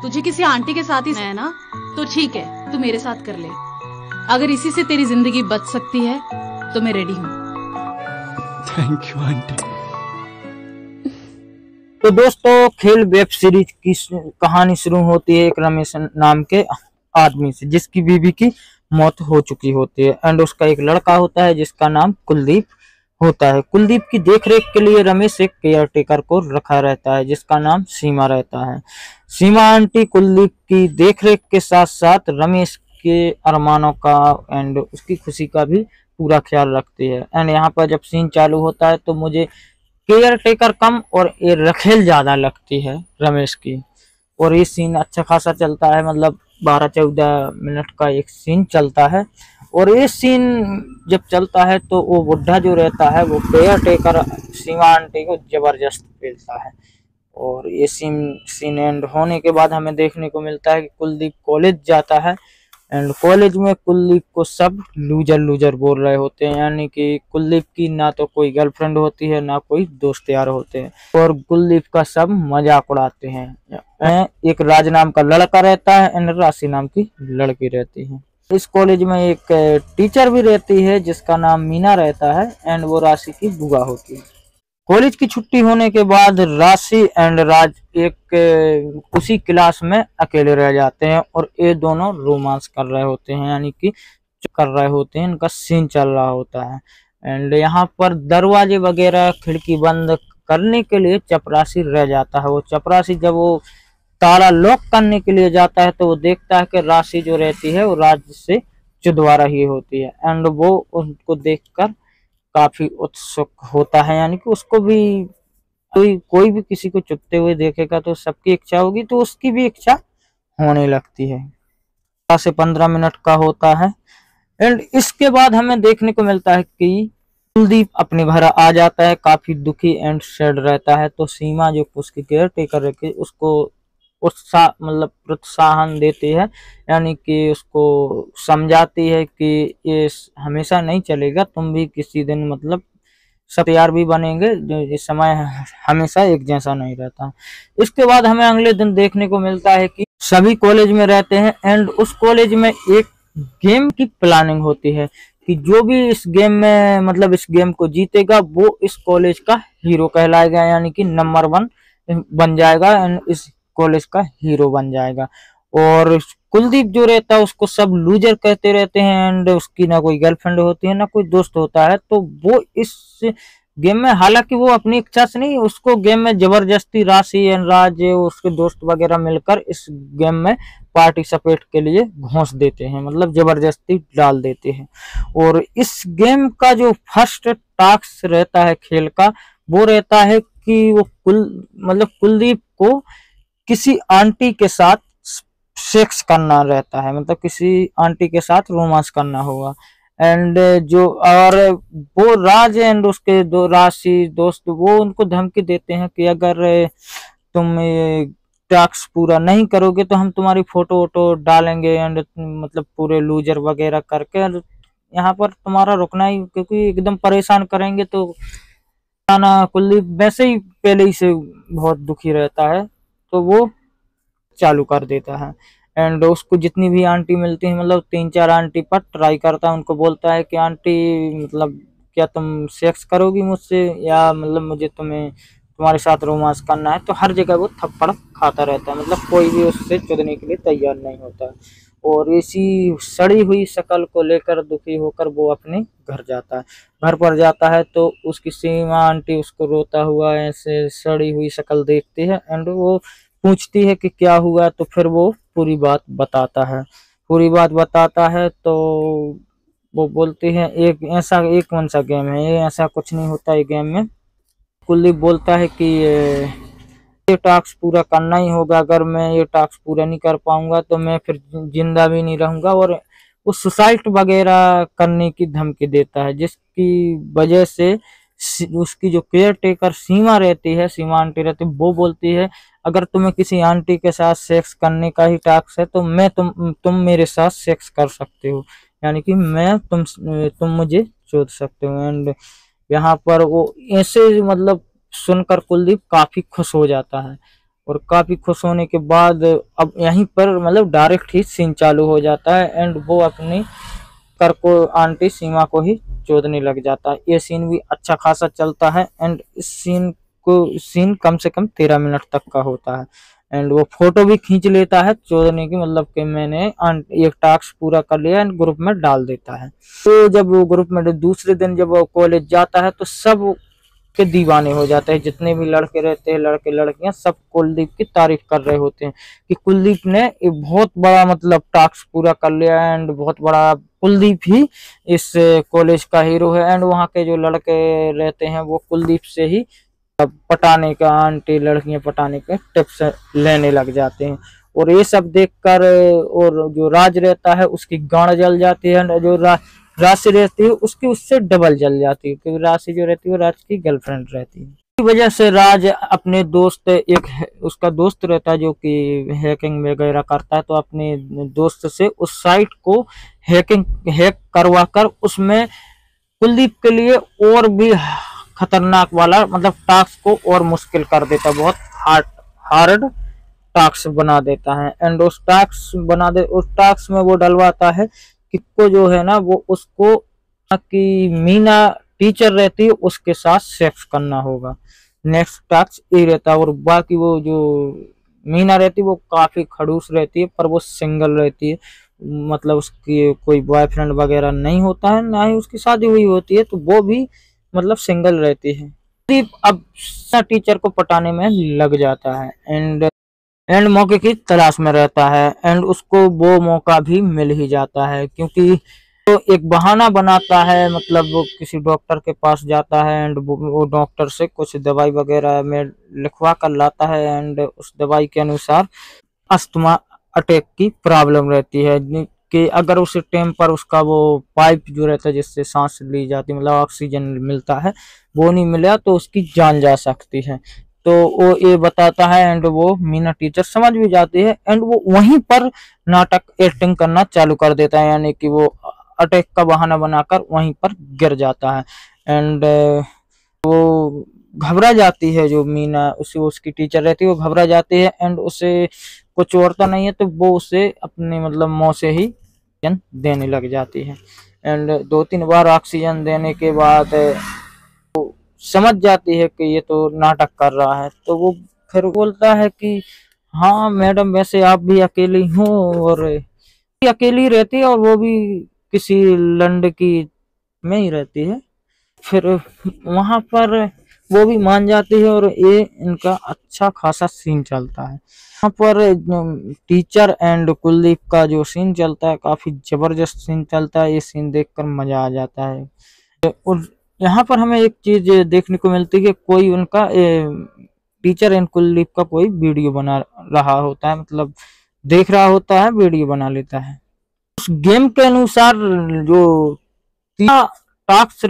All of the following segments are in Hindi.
तुझे किसी आंटी के साथ ही है ना, तो ठीक है, तू मेरे साथ कर ले। अगर इसी से तेरी जिंदगी बच सकती है तो मैं रेडी हूँ। Thank you aunty. तो दोस्तों, खेल वेब सीरीज की कहानी शुरू होती है एक रमेश नाम के आदमी से, जिसकी बीवी की मौत हो चुकी होती है एंड उसका एक लड़का होता है जिसका नाम कुलदीप होता है। कुलदीप की देखरेख के लिए रमेश एक केयर टेकर को रखा रहता है जिसका नाम सीमा रहता है। सीमा आंटी कुलदीप की देखरेख के साथ साथ रमेश के अरमानों का एंड उसकी खुशी का भी पूरा ख्याल रखती है। एंड यहाँ पर जब सीन चालू होता है तो मुझे केयर टेकर कम और ये रखेल ज्यादा लगती है रमेश की, और ये सीन अच्छा खासा चलता है, मतलब 12-14 मिनट का एक सीन चलता है। और ये सीन जब चलता है तो वो बुढ़ा जो रहता है वो केयर टेकर सीमा आंटी को जबरदस्त पेलता है। और ये सीन एंड होने के बाद हमें देखने को मिलता है कि कुलदीप कॉलेज जाता है एंड कॉलेज में कुलदीप को सब लूजर लूजर बोल रहे होते हैं, यानी कि कुलदीप की ना तो कोई गर्लफ्रेंड होती है ना कोई दोस्त यार होते हैं और कुलदीप का सब मजाक उड़ाते हैं। एक राज नाम का लड़का रहता है एंड राशि नाम की लड़की रहती है। इस कॉलेज में एक टीचर भी रहती है जिसका नाम मीना रहता है एंड वो राशि की बुआ होती है। कॉलेज की छुट्टी होने के बाद राशि एंड राज एक उसी क्लास में अकेले रह जाते हैं और ये दोनों रोमांस कर रहे होते हैं, यानी कि कर रहे होते हैं, इनका सीन चल रहा होता है। एंड यहाँ पर दरवाजे वगैरह खिड़की बंद करने के लिए चपरासी रह जाता है। वो चपरासी जब वो ताला लॉक करने के लिए जाता है तो वो देखता है कि राशि जो रहती है वो राज से चुदवा रही होती है एंड वो उनको देखकर काफी उत्सुक होता है, यानी कि उसको भी कोई भी किसी को चुपते हुए देखेगा तो सबकी इच्छा होगी, तो उसकी भी इच्छा होने लगती है। 15 मिनट का होता है एंड इसके बाद हमें देखने को मिलता है कि कुलदीप अपने घर आ जाता है, काफी दुखी एंड सैड रहता है। तो सीमा जो उसकी केयर टेकर रखी उसको मतलब प्रोत्साहन देती है, यानी कि उसको समझाती है कि ये हमेशा नहीं चलेगा, तुम भी किसी दिन मतलब सब तैयार भी बनेंगे, जो ये समय हमेशा एक जैसा नहीं रहता। इसके बाद हमें अगले दिन देखने को मिलता है कि सभी कॉलेज में रहते हैं एंड उस कॉलेज में एक गेम की प्लानिंग होती है कि जो भी इस गेम में मतलब इस गेम को जीतेगा वो इस कॉलेज का हीरो कहलाएगा, यानी कि नंबर 1 बन जाएगा एंड इस कॉलेज का हीरो बन जाएगा। और कुलदीप जो रहता है उसको सब लूजर कहते रहते हैं एंड उसकी ना कोई गर्लफ्रेंड होती है ना कोई दोस्त होता है। तो वो इस गेम में, हालांकि वो अपनी इच्छा से नहीं, उसको गेम में जबरदस्ती राशि एंड राज उसके दोस्त वगैरह मिलकर इस गेम में पार्टिसिपेट के लिए घोंस देते हैं, मतलब जबरदस्ती डाल देते हैं। और इस गेम का जो फर्स्ट टास्क रहता है खेल का वो रहता है कि वो कुलदीप को किसी आंटी के साथ सेक्स करना रहता है, मतलब किसी आंटी के साथ रोमांस करना होगा। एंड जो और वो राज एंड उसके दो राशि दोस्त वो उनको धमकी देते हैं कि अगर तुम ये टास्क पूरा नहीं करोगे तो हम तुम्हारी फोटो वोटो डालेंगे एंड मतलब पूरे लूजर वगैरह करके यहाँ पर तुम्हारा रुकना ही, क्योंकि एकदम परेशान करेंगे। तो कुलदीप वैसे ही पहले ही से बहुत दुखी रहता है तो वो चालू कर देता है एंड उसको जितनी भी आंटी मिलती है, मतलब 3-4 आंटी पर ट्राई करता है, उनको बोलता है कि आंटी मतलब क्या तुम सेक्स करोगी मुझसे, या मतलब मुझे तुम्हारे साथ रोमांस करना है। तो हर जगह वो थप्पड़ खाता रहता है, मतलब कोई भी उससे चुदने के लिए तैयार नहीं होता। और इसी सड़ी हुई शक्ल को लेकर दुखी होकर वो अपने घर जाता है। घर पर जाता है तो उसकी सीमा आंटी उसको रोता हुआ ऐसे सड़ी हुई शक्ल देखती है एंड वो पूछती है कि क्या हुआ, तो फिर वो पूरी बात बताता है। तो वो बोलती है एक कौन सा गेम है ये, ऐसा कुछ नहीं होता है गेम में। कुलदीप बोलता है कि ये टास्क पूरा करना ही होगा, अगर मैं ये टास्क पूरा नहीं कर पाऊंगा तो मैं फिर जिंदा भी नहीं रहूंगा, और वो सुसाइड वगैरह करने की धमकी देता है, जिसकी वजह से उसकी जो केयर टेकर सीमा आंटी रहती है, वो बोलती है अगर तुम्हें किसी आंटी के साथ सेक्स करने का ही टास्क है तो मैं तुम मेरे साथ सेक्स कर सकते हो, यानी कि मैं तुम मुझे चोद सकते हो। एंड यहाँ पर वो ऐसे मतलब सुनकर कुलदीप काफी खुश हो जाता है और काफी खुश होने के बाद अब यहीं पर मतलब डायरेक्ट ही सीन चालू हो जाता है एंड वो अपनी कर को आंटी सीमा को ही चोदने लग जाता है। ये सीन भी अच्छा खासा चलता है एंड इस सीन कम से कम 13 मिनट तक का होता है एंड वो फोटो भी खींच लेता है चोदने की, मतलब कि मैंने एक टास्क पूरा कर लिया एंड ग्रुप में डाल देता है। तो जब वो ग्रुप में दूसरे दिन जब वो कॉलेज जाता है तो सब के दीवाने हो जाते हैं, जितने भी लड़के रहते हैं लड़के लड़कियां सब कुलदीप की तारीफ कर रहे होते हैं कि कुलदीप ने एक बहुत बड़ा मतलब टास्क पूरा कर लिया एंड बहुत बड़ा कुलदीप ही इस कॉलेज का हीरो है। एंड वहाँ के जो लड़के रहते हैं वो कुलदीप से ही पटाने का, आंटी लड़कियां पटाने के टिप्स लेने लग जाते हैं। और ये सब देखकर और जो राज रहता है उसकी गांड जल जाती है, जो राशि रहती है उसकी उससे डबल जल जाती है, क्योंकि राशि जो रहती है वो राज की गर्लफ्रेंड रहती है। इसी वजह से राज अपने दोस्त, एक उसका दोस्त रहता है जो कि हैकिंग वगैरह करता है, तो अपने दोस्त से उस साइट को हैक करवा कर उसमें कुलदीप के लिए और भी खतरनाक वाला मतलब टास्क को और मुश्किल कर देता है, बहुत हार्ड टास्क बना देता है। एंड उस टास्क में वो डलवाता है कि को जो है ना वो उसको कि मीना टीचर रहती है उसके साथ सेक्स करना होगा, नेक्स्ट टास्क ये रहता है। और बाकी वो जो मीना रहती है वो काफी खड़ूस रहती है पर वो सिंगल रहती है, मतलब उसकी कोई बॉयफ्रेंड वगैरह नहीं होता है, ना ही उसकी शादी हुई होती है, तो वो भी मतलब सिंगल रहती है। अब टीचर को पटाने में लग जाता है एंड मौके की तलाश में रहता है एंड उसको वो मौका भी मिल ही जाता है, क्योंकि तो एक बहाना बनाता है, मतलब वो किसी डॉक्टर के पास जाता है एंड वो डॉक्टर से कुछ दवाई वगैरह में लिखवा कर लाता है एंड उस दवाई के अनुसार अस्थमा अटैक की प्रॉब्लम रहती है कि अगर उस टाइम पर उसका वो पाइप जो रहता है जिससे सांस ली जाती है, मतलब ऑक्सीजन मिलता है, वो नहीं मिला तो उसकी जान जा सकती है। तो वो ये बताता है एंड वो मीना टीचर समझ भी जाती है एंड वो वहीं पर नाटक एक्टिंग करना चालू कर देता है, यानी कि वो अटैक का बहाना बनाकर वहीं पर गिर जाता है एंड वो घबरा जाती है, जो मीना उसकी टीचर रहती है वो घबरा जाती है एंड उसे कुछ और तो नहीं है तो वो उसे अपने मतलब मुंह से ही ऑक्सीजन देने लग जाती है एंड 2-3 बार ऑक्सीजन देने के बाद वो समझ जाती है कि ये तो नाटक कर रहा है। तो वो फिर बोलता है कि हाँ मैडम वैसे आप भी अकेली हो, और अकेली रहती है और वो भी किसी लंड की में ही रहती है। फिर वहां पर वो भी मान जाती है और ये इनका अच्छा खासा सीन चलता है। यहाँ पर टीचर एंड कुलदीप का जो सीन चलता है काफी जबरदस्त सीन चलता है, ये सीन देखकर मजा आ जाता है। और यहाँ पर हमें एक चीज देखने को मिलती है कि कोई उनका टीचर एंड कुलदीप का कोई वीडियो बना रहा होता है, मतलब देख रहा होता है, वीडियो बना लेता है। उस गेम के अनुसार जो टास्क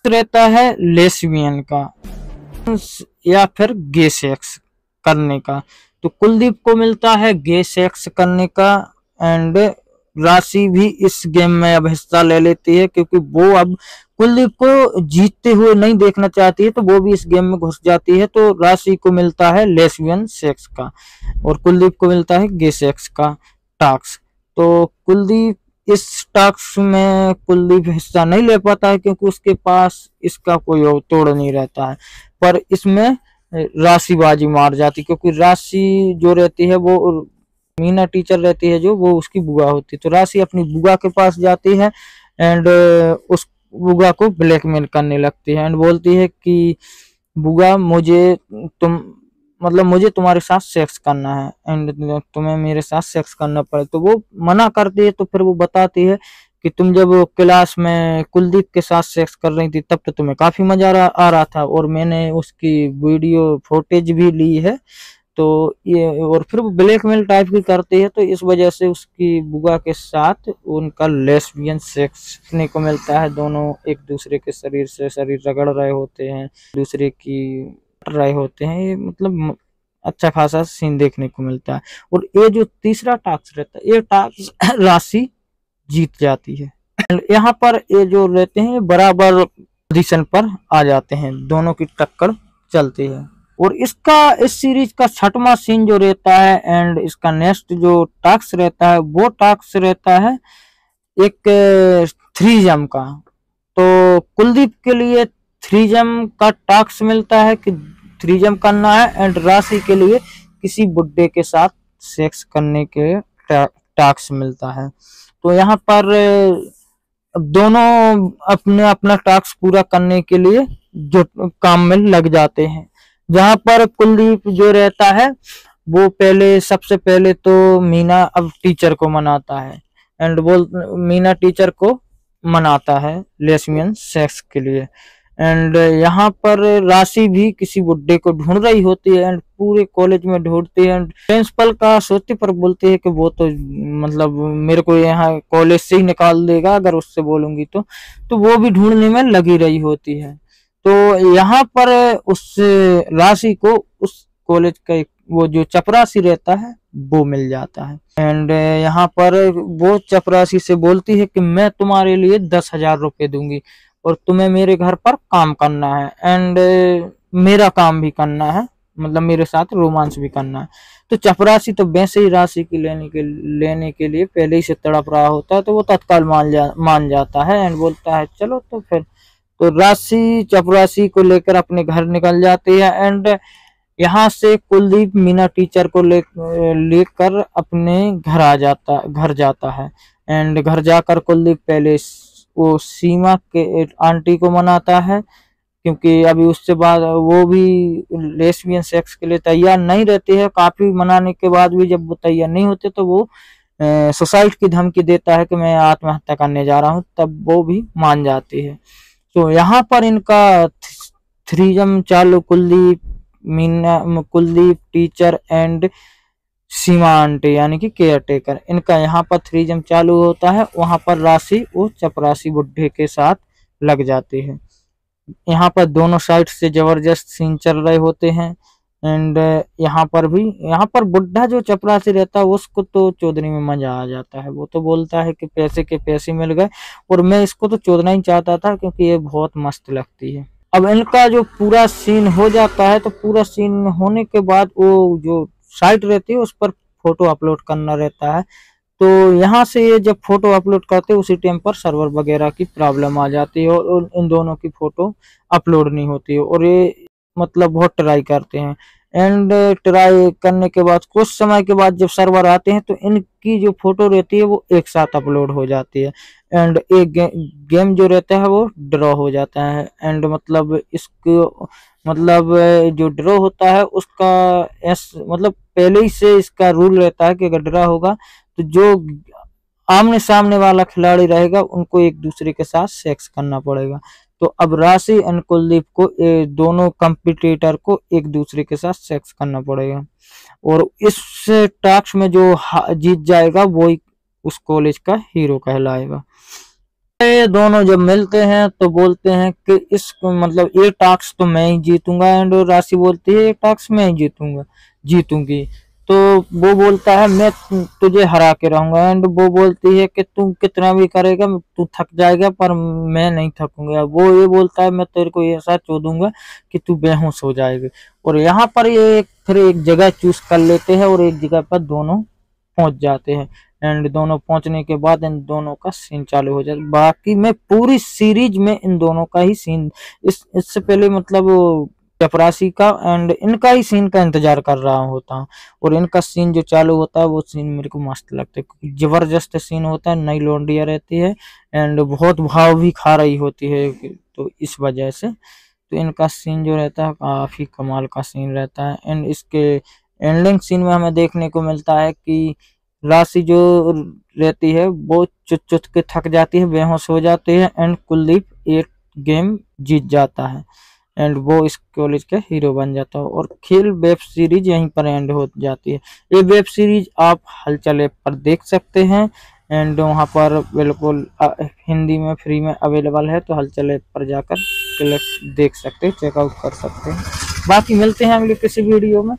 रहता है लेस्बियन का या फिर गे सेक्स करने का, तो कुलदीप को मिलता है गे सेक्स करने का एंड राशि भी इस गेम में अब हिस्सा ले लेती है, क्योंकि वो अब कुलदीप को जीतते हुए नहीं देखना चाहती है तो वो भी इस गेम में घुस जाती है। तो राशि को मिलता है लेस्बियन सेक्स का और कुलदीप को मिलता है गे सेक्स का टास्क। तो कुलदीप इस टास्क में कुलदीप हिस्सा नहीं ले पाता है क्योंकि उसके पास इसका कोई और तोड़ नहीं रहता है, पर इसमें राशि बाजी मार जाती, क्योंकि राशि जो रहती है वो मीना टीचर रहती है जो वो उसकी बुआ होती है। तो राशि अपनी बुआ के पास जाती है एंड उस बुआ को ब्लैकमेल करने लगती है एंड बोलती है कि बुआ मुझे तुम्हारे साथ सेक्स करना है एंड तुम्हें मेरे साथ सेक्स करना पड़े। तो वो मना करती है, तो फिर वो बताती है कि तुम जब क्लास में कुलदीप के साथ सेक्स कर रही थी तब तो तुम्हें काफी मजा आ रहा था और मैंने उसकी वीडियो फुटेज भी ली है। तो ये और फिर वो ब्लैकमेल टाइप की करती है, तो इस वजह से उसकी बुआ के साथ उनका लेस्बियन सेक्स देखने को मिलता है। दोनों एक दूसरे के शरीर से शरीर रगड़ रहे होते हैं, दूसरे की रहे होते हैं, ये मतलब अच्छा खासा सीन देखने को मिलता है। और ये जो तीसरा टास्क रहता है ये टास्क राशि जीत जाती है। यहाँ पर ये जो रहते हैं बराबर पोजीशन पर आ जाते हैं, दोनों की टक्कर चलती है। और इसका इस सीरीज का 6वां सीन जो रहता है एंड इसका नेक्स्ट जो टास्क रहता है वो टास्क रहता है एक 3 जम का। तो कुलदीप के लिए 3 जम का टास्क मिलता है कि 3 जम करना है एंड राशि के लिए किसी बुड्ढे के साथ सेक्स करने के टास्क मिलता है। तो यहाँ पर दोनों अपने अपना टास्क पूरा करने के लिए जो काम में लग जाते हैं। जहाँ पर कुलदीप जो रहता है वो सबसे पहले तो मीना अब टीचर को मनाता है एंड मीना टीचर को मनाता है लेस्बियन सेक्स के लिए। एंड यहाँ पर राशि भी किसी बुड्ढे को ढूंढ रही होती है एंड पूरे कॉलेज में ढूंढती है एंड प्रिंसिपल का सोचते पर बोलती है कि वो तो मतलब मेरे को यहाँ कॉलेज से ही निकाल देगा अगर उससे बोलूंगी तो वो भी ढूंढने में लगी रही होती है। तो यहाँ पर उस राशि को उस कॉलेज का वो जो चपरासी रहता है वो मिल जाता है एंड यहाँ पर वो चपरासी से बोलती है कि मैं तुम्हारे लिए 10,000 रुपये दूंगी और तुम्हें मेरे घर पर काम करना है एंड मेरा काम भी करना है, मतलब मेरे साथ रोमांस भी करना है। तो चपरासी तो वैसे ही राशि की लेने के लिए पहले ही से तड़प रहा होता है तो वो तत्काल मान जाता है एंड बोलता है चलो। तो फिर तो राशि चपरासी को लेकर अपने घर निकल जाती है एंड यहाँ से कुलदीप मीना टीचर को लेकर अपने घर जाता है एंड घर जाकर कुलदीप पहले वो सीमा के आंटी को मनाता है क्योंकि अभी उससे बाद वो भी लेस्बियन सेक्स के लिए तैयार नहीं रहती है। काफी मनाने के बाद भी जब वो तैयार नहीं होते तो वो सुसाइड की धमकी देता है कि मैं आत्महत्या करने जा रहा हूँ, तब वो भी मान जाती है। तो यहाँ पर इनका 3 जम चालू Kuldeep teacher and Seema aunty यानी कि केयर टेकर, इनका यहाँ पर 3 जम चालू होता है। वहां पर राशि वो चपरासी बुड्ढे के साथ लग जाती है। यहाँ पर दोनों साइड से जबरदस्त सीन चल रहे होते हैं एंड यहाँ पर बुड्ढा जो चपरासी रहता है उसको तो चोदने में मजा आ जाता है। वो तो बोलता है कि पैसे के पैसे मिल गए और मैं इसको तो चोदना ही चाहता था क्योंकि ये बहुत मस्त लगती है। अब इनका जो पूरा सीन हो जाता है तो पूरा सीन होने के बाद वो जो साइट रहती है उस पर फोटो अपलोड करना रहता है। तो यहाँ से ये जब फोटो अपलोड करते हैं उसी टाइम पर सर्वर वगैरह की प्रॉब्लम आ जाती है और इन दोनों की फोटो अपलोड नहीं होती है और ये मतलब बहुत ट्राई करते हैं एंड ट्राई करने के बाद कुछ समय के बाद जब सर्वर आते हैं तो इनकी जो फोटो रहती है वो एक साथ अपलोड हो जाती है एंड एक गेम जो रहता है वो ड्रॉ हो जाता है एंड मतलब इसको मतलब जो ड्रॉ होता है उसका मतलब पहले ही से इसका रूल रहता है कि अगर ड्रॉ होगा तो जो आमने सामने वाला खिलाड़ी रहेगा उनको एक दूसरे के साथ सेक्स करना पड़ेगा। तो अब राशि एंड कुलदीप को दोनों कंपटीटर को एक दूसरे के साथ सेक्स करना पड़ेगा और इस टास्क में जो जीत जाएगा वो उस कॉलेज का हीरो कहलाएगा। ये दोनों जब मिलते हैं तो बोलते हैं कि इस मतलब ये टास्क तो मैं ही जीतूंगा एंड राशि बोलती है ये टास्क मैं ही जीतूंगी। तो वो बोलता है मैं तुझे हरा के रहूंगा एंड वो बोलती है कि तू कितना भी करेगा तू थक जाएगा पर मैं नहीं थकूंगा। वो ये बोलता है मैं तेरे को ऐसा चोदूंगा कि तू बेहोश हो जाएगी। और यहाँ पर ये फिर एक जगह चूज कर लेते हैं और एक जगह पर दोनों पहुंच जाते हैं एंड दोनों पहुंचने के बाद इन दोनों का सीन चालू हो जाता है। बाकी मैं पूरी सीरीज में इन दोनों का ही सीन इससे पहले मतलब चपरासी का एंड इनका ही सीन का इंतजार कर रहा होता हूँ और इनका सीन जो चालू होता है वो सीन मेरे को मस्त लगता है क्योंकि जबरदस्त सीन होता है। नई लौंडिया रहती है एंड बहुत भाव भी खा रही होती है तो इस वजह से तो इनका सीन जो रहता है काफी कमाल का सीन रहता है। एंड इसके एंडिंग सीन में हमें देखने को मिलता है कि राशि जो रहती है वो चुत के थक जाती है, बेहोश हो जाती है एंड कुलदीप एक गेम जीत जाता है एंड वो इस कॉलेज का हीरो बन जाता है और खेल वेब सीरीज यहीं पर एंड हो जाती है। ये वेब सीरीज आप हलचल ऐप पर देख सकते हैं एंड वहां पर बिल्कुल हिंदी में फ्री में अवेलेबल है, तो हलचल ऐप पर जाकर देख सकते हैं, चेकआउट कर सकते हैं। बाकी मिलते हैं अगले किसी वीडियो में।